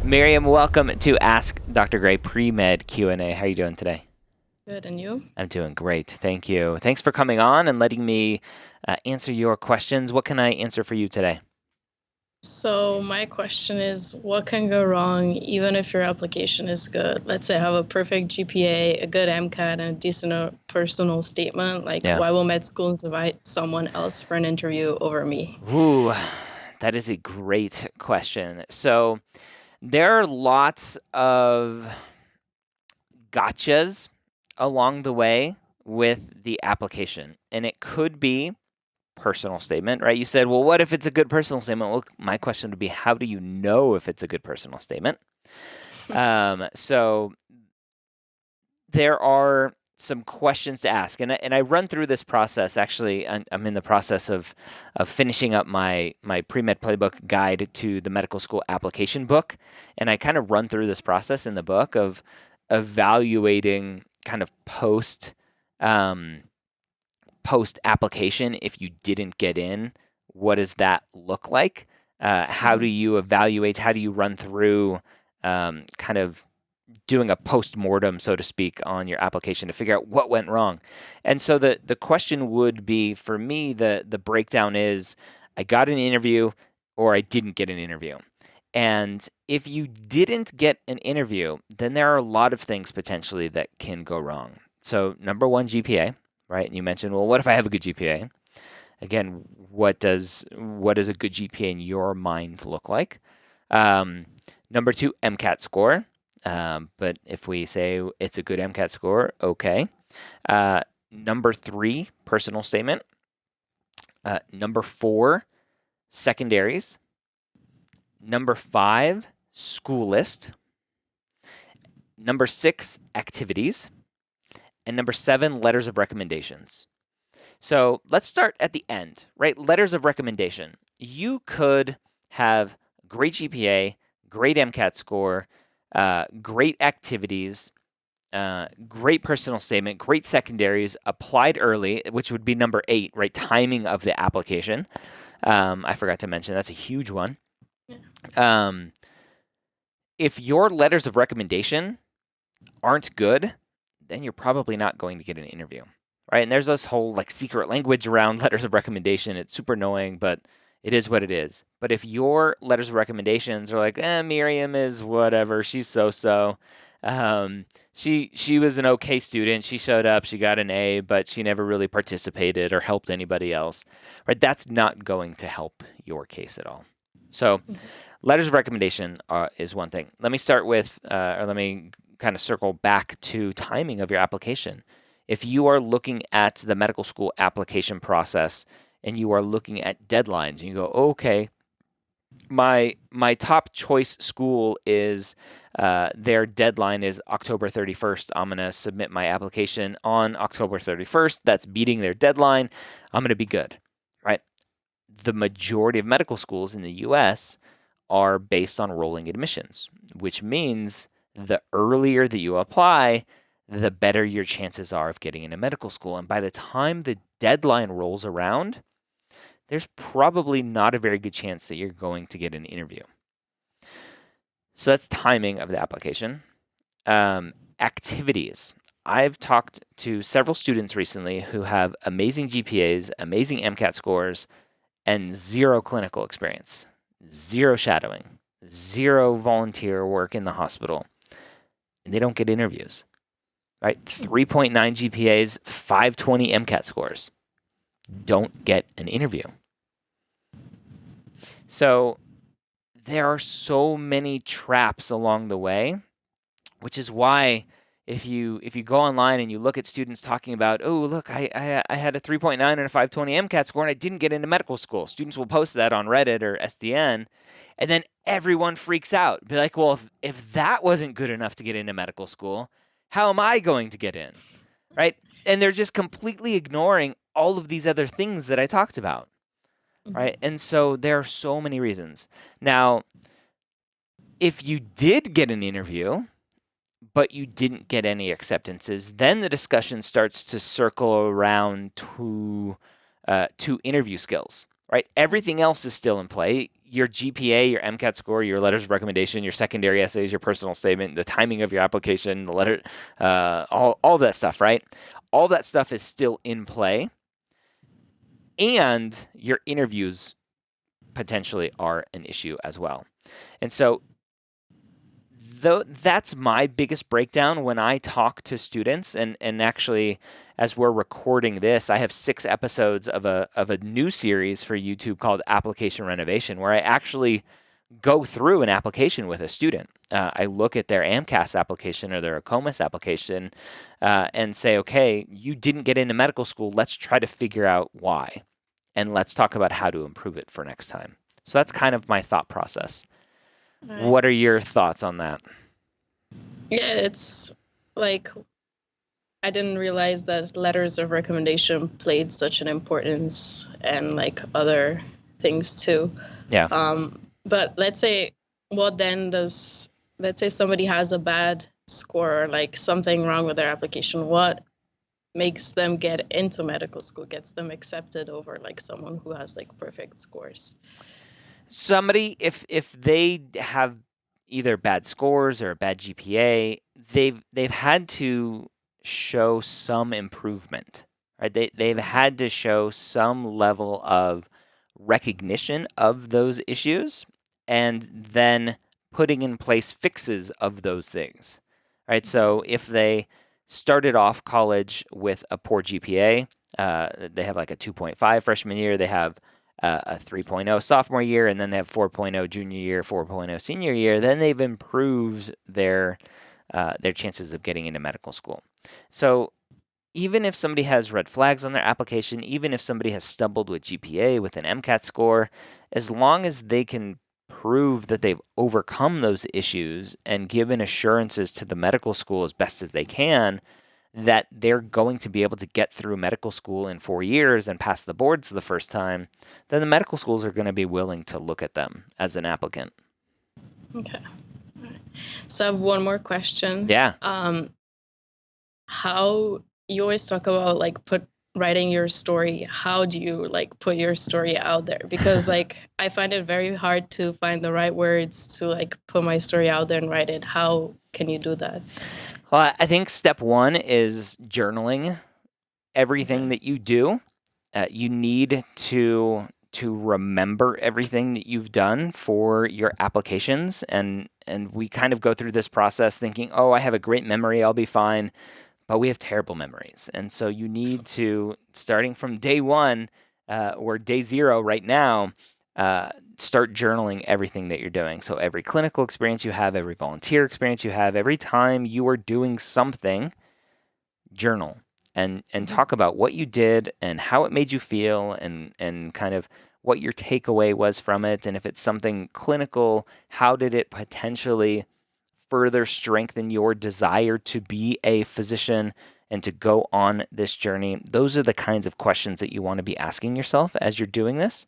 Mirjam, welcome to Ask Dr. Gray Pre-Med Q&A. How are you doing today? Good, and you? I'm doing great. Thank you. Thanks for coming on and letting me answer your questions. What can I answer for you today? So my question is, what can go wrong even if your application is good? Let's say I have a perfect GPA, a good MCAT, and a decent personal statement. Like, Yeah. why will med schools invite someone else for an interview over me? Ooh, that is a great question. So there are lots of gotchas along the way with the application, and it could be personal statement, right? You said, well, what if it's a good personal statement? Well, my question would be, how do you know if it's a good personal statement? So there are some questions to ask, and I run through this process. Actually, I'm in the process of finishing up my pre-med playbook guide to the medical school application book, and I kind of run through this process in the book of evaluating kind of post application. If you didn't get in, what does that look like? How do you evaluate? How do you run through kind of doing a post-mortem, so to speak, on your application to figure out what went wrong? And so the question would be, for me, the breakdown is, I got an interview or I didn't get an interview. And if you didn't get an interview, then there are a lot of things potentially that can go wrong. So number one, GPA, right? And you mentioned, well, what if I have a good GPA? Again, what does a good GPA in your mind look like? Number two, MCAT score. But if we say it's a good MCAT score, okay. Number three, personal statement. Number four, secondaries. Number five, school list. Number six, activities. And number seven, letters of recommendations. So let's start at the end, right? Letters of recommendation. You could have great GPA, great MCAT score, great activities, great personal statement, great secondaries, applied early, which would be number 8, right? Timing of the application. I forgot to mention, that's a huge one. If your letters of recommendation aren't good, then you're probably not going to get an interview, right? And there's this whole like secret language around letters of recommendation. It's super annoying, but it is what it is. But if your letters of recommendations are like, Mirjam is whatever, she's so-so. She was an okay student. She showed up, she got an A, but she never really participated or helped anybody else, right? That's not going to help your case at all. So letters of recommendation is one thing. Let me start with, or let me kind of circle back to timing of your application. If you are looking at the medical school application process and you are looking at deadlines and you go, okay, my top choice school is their deadline is October 31st. I'm going to submit my application on October 31st. That's beating their deadline. I'm going to be good, right? The majority of medical schools in the US are based on rolling admissions, which means the earlier that you apply, the better your chances are of getting into medical school. And by the time the deadline rolls around, there's probably not a very good chance that you're going to get an interview. So that's timing of the application. Activities. I've talked to several students recently who have amazing GPAs, amazing MCAT scores, and zero clinical experience, zero shadowing, zero volunteer work in the hospital, and they don't get interviews, right? 3.9 GPAs, 520 MCAT scores, don't get an interview. So there are so many traps along the way, which is why if you go online and you look at students talking about, oh, look, I had a 3.9 and a 520 MCAT score and I didn't get into medical school. Students will post that on Reddit or SDN, and then everyone freaks out. Be like, well, if that wasn't good enough to get into medical school, how am I going to get in, right? And they're just completely ignoring all of these other things that I talked about, right? And so there are so many reasons. Now, if you did get an interview, but you didn't get any acceptances, then the discussion starts to circle around to interview skills, right? Everything else is still in play. Your GPA, your MCAT score, your letters of recommendation, your secondary essays, your personal statement, the timing of your application, the letter, all that stuff, right? All that stuff is still in play. And your interviews potentially are an issue as well. And so that's my biggest breakdown when I talk to students. And actually, as we're recording this, I have 6 episodes of a new series for YouTube called Application Renovation, where I actually go through an application with a student. I look at their AMCAS application or their ACOMAS application and say, okay, you didn't get into medical school. Let's try to figure out why. And let's talk about how to improve it for next time. So that's kind of my thought process. Right. What are your thoughts on that? Yeah, it's like I didn't realize that letters of recommendation played such an importance and like other things too. Yeah. But let's say let's say somebody has a bad score or like something wrong with their application, what makes them get into medical school, gets them accepted over like someone who has like perfect scores? Somebody, if they have either bad scores or a bad GPA, they've had to show some improvement, right? They've had to show some level of recognition of those issues and then putting in place fixes of those things, right? So if they started off college with a poor GPA, they have like a 2.5 freshman year, they have a 3.0 sophomore year, and then they have 4.0 junior year, 4.0 senior year, then they've improved their chances of getting into medical school. So even if somebody has red flags on their application, even if somebody has stumbled with GPA, with an MCAT score, as long as they can prove that they've overcome those issues and given assurances to the medical school as best as they can, that they're going to be able to get through medical school in 4 years and pass the boards the first time, then the medical schools are going to be willing to look at them as an applicant. Okay. So I have one more question. Yeah. How you always talk about like writing your story. How do you like put your story out there? Because like I find it very hard to find the right words to like put my story out there and write it. How can you do that? Well, I think step 1 is journaling everything that you do. You need to remember everything that you've done for your applications, and we kind of go through this process thinking, oh, I have a great memory, I'll be fine, but we have terrible memories. And so you need to, starting from day 1 or day 0 right now, start journaling everything that you're doing. So every clinical experience you have, every volunteer experience you have, every time you are doing something, journal and talk about what you did and how it made you feel and kind of what your takeaway was from it. And if it's something clinical, how did it potentially further strengthen your desire to be a physician and to go on this journey? Those are the kinds of questions that you want to be asking yourself as you're doing this.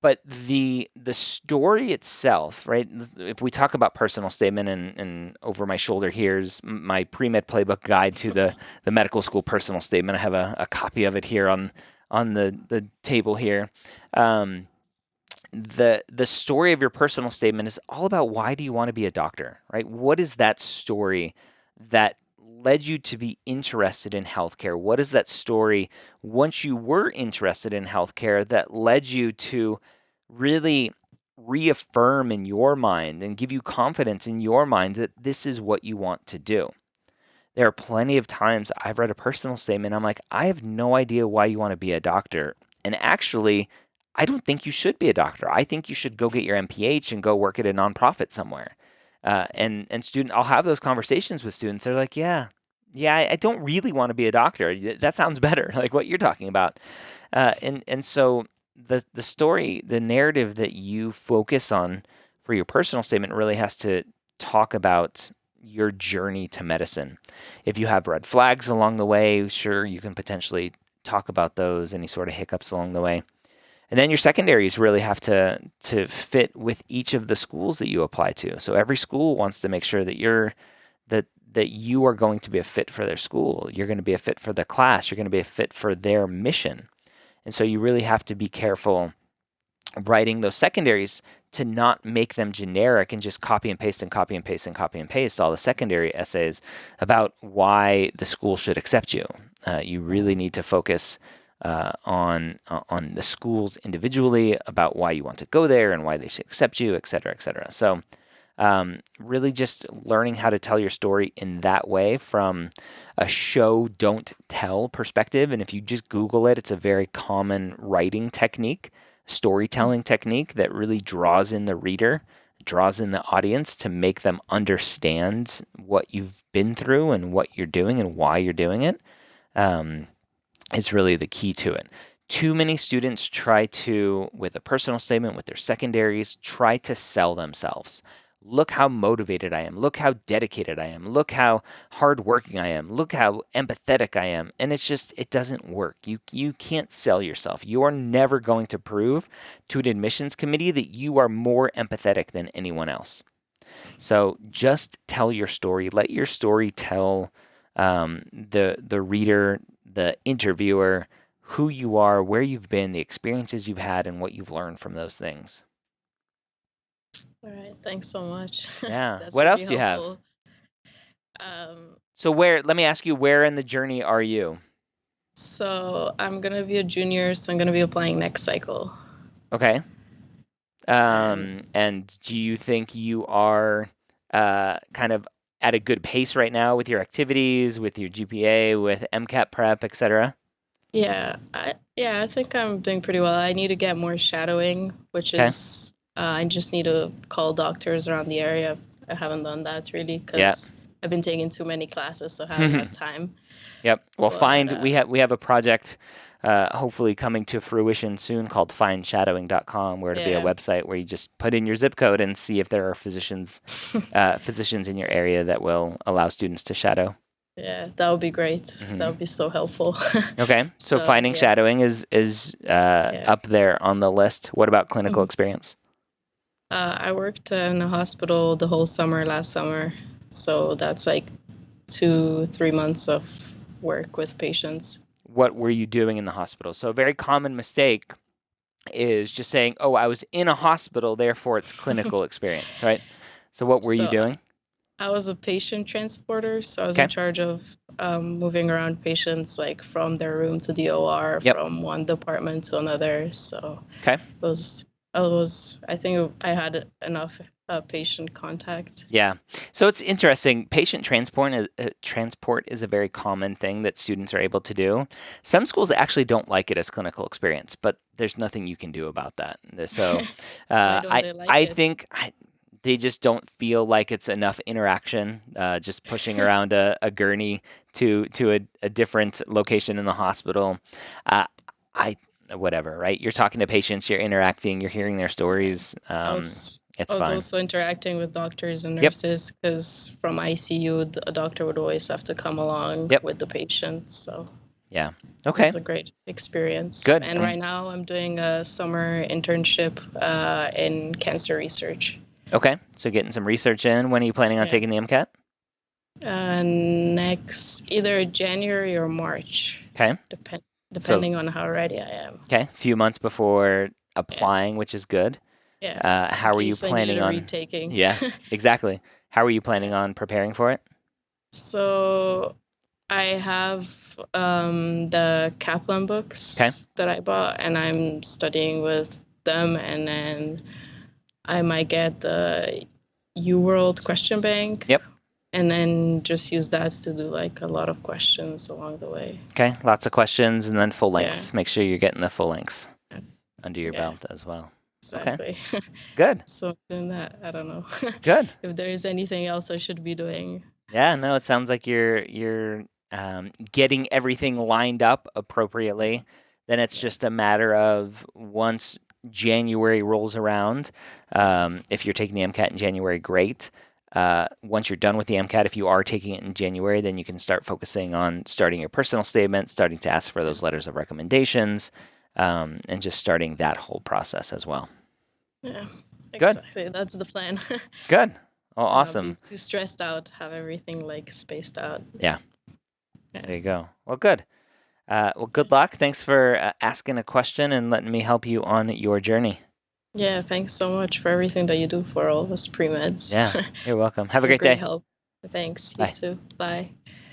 But the story itself, right? If we talk about personal statement, and over my shoulder here's my pre-med playbook guide to the medical school personal statement. I have a copy of it here on the table here. The story of your personal statement is all about, why do you want to be a doctor, right? What is that story that led you to be interested in healthcare? What is that story, once you were interested in healthcare, that led you to really reaffirm in your mind and give you confidence in your mind that this is what you want to do? There are plenty of times I've read a personal statement, I'm like, I have no idea why you want to be a doctor. And actually, I don't think you should be a doctor. I think you should go get your MPH and go work at a nonprofit somewhere. And I'll have those conversations with students. They're like, yeah, I don't really want to be a doctor. That sounds better, like what you're talking about. And so the story, the narrative that you focus on for your personal statement really has to talk about your journey to medicine. If you have red flags along the way, sure, you can potentially talk about those, any sort of hiccups along the way. And then your secondaries really have to fit with each of the schools that you apply to. So every school wants to make sure that you are going to be a fit for their school. You're going to be a fit for the class. You're going to be a fit for their mission. And so you really have to be careful writing those secondaries to not make them generic and just copy and paste and copy and paste and copy and paste all the secondary essays about why the school should accept you. You really need to focus on the schools individually, about why you want to go there and why they should accept you, et cetera, et cetera. So really just learning how to tell your story in that way, from a show, don't tell perspective. And if you just Google it, it's a very common writing technique, storytelling technique that really draws in the reader, draws in the audience to make them understand what you've been through and what you're doing and why you're doing it. Is really the key to it. Too many students try to, with a personal statement, with their secondaries, try to sell themselves. Look how motivated I am. Look how dedicated I am. Look how hardworking I am. Look how empathetic I am. And it's just, it doesn't work. You can't sell yourself. You are never going to prove to an admissions committee that you are more empathetic than anyone else. So just tell your story. Let your story tell the reader, the interviewer, who you are, where you've been, the experiences you've had, and what you've learned from those things. All right, thanks so much. Yeah. That's What really else do you have? helpful. So let me ask you, where in the journey are you? So I'm gonna be a junior, so I'm gonna be applying next cycle. Okay. And do you think you are kind of at a good pace right now with your activities, with your GPA, with MCAT prep, etc.? Yeah, I think I'm doing pretty well. I need to get more shadowing, which is I just need to call doctors around the area. I haven't done that really because I've been taking too many classes, so I haven't had time. Yep. Well, But, we have a project hopefully coming to fruition soon called findshadowing.com, where it'll be a website where you just put in your zip code and see if there are physicians in your area that will allow students to shadow. Yeah, that would be great. That would be so helpful. Okay. So finding shadowing is up there on the list. What about clinical experience? I worked in a hospital the whole summer last summer. So that's like 2-3 months of work with patients. What were you doing in the hospital? So a very common mistake is just saying, oh, I was in a hospital, therefore it's clinical experience, right? So what were you doing? I was a patient transporter, so I was in charge of moving around patients, like from their room to the OR, from one department to another. So I think I had enough patient contact. Yeah. So it's interesting. Patient transport is a very common thing that students are able to do. Some schools actually don't like it as clinical experience, but there's nothing you can do about that. So I think they just don't feel like it's enough interaction, just pushing around a gurney to a different location in the hospital. Whatever, right? You're talking to patients, you're interacting, you're hearing their stories. I was also interacting with doctors and nurses because from ICU, a doctor would always have to come along with the patient. So yeah, okay, it was a great experience. Good. And right now, I'm doing a summer internship in cancer research. Okay, so getting some research in. When are you planning on taking the MCAT? Next, either January or March. Okay. Depending on how ready I am. Okay, a few months before applying, which is good. Yeah. How are you planning on retaking? Yeah, exactly. How are you planning on preparing for it? So I have the Kaplan books that I bought, and I'm studying with them, and then I might get the UWorld question bank. Yep. And then just use that to do like a lot of questions along the way. Okay, lots of questions and then full lengths. Make sure you're getting the full lengths under your belt as well. Exactly. Okay. Good. So I'm doing that. I don't know. Good. If there's anything else I should be doing. Yeah, no, it sounds like you're getting everything lined up appropriately. Then it's just a matter of once January rolls around, if you're taking the MCAT in January, great. Once you're done with the MCAT, if you are taking it in January, then you can start focusing on starting your personal statement, starting to ask for those letters of recommendations, and just starting that whole process as well. Yeah, exactly. Good. That's the plan. Good. Oh, awesome. Not be too stressed out, have everything like spaced out. Yeah. There you go. Well, good. Well, good luck. Thanks for asking a question and letting me help you on your journey. Yeah, thanks so much for everything that you do for all of us pre-meds. Yeah, you're welcome. Have a You're great great day. help. Thanks. You Bye. too. Bye.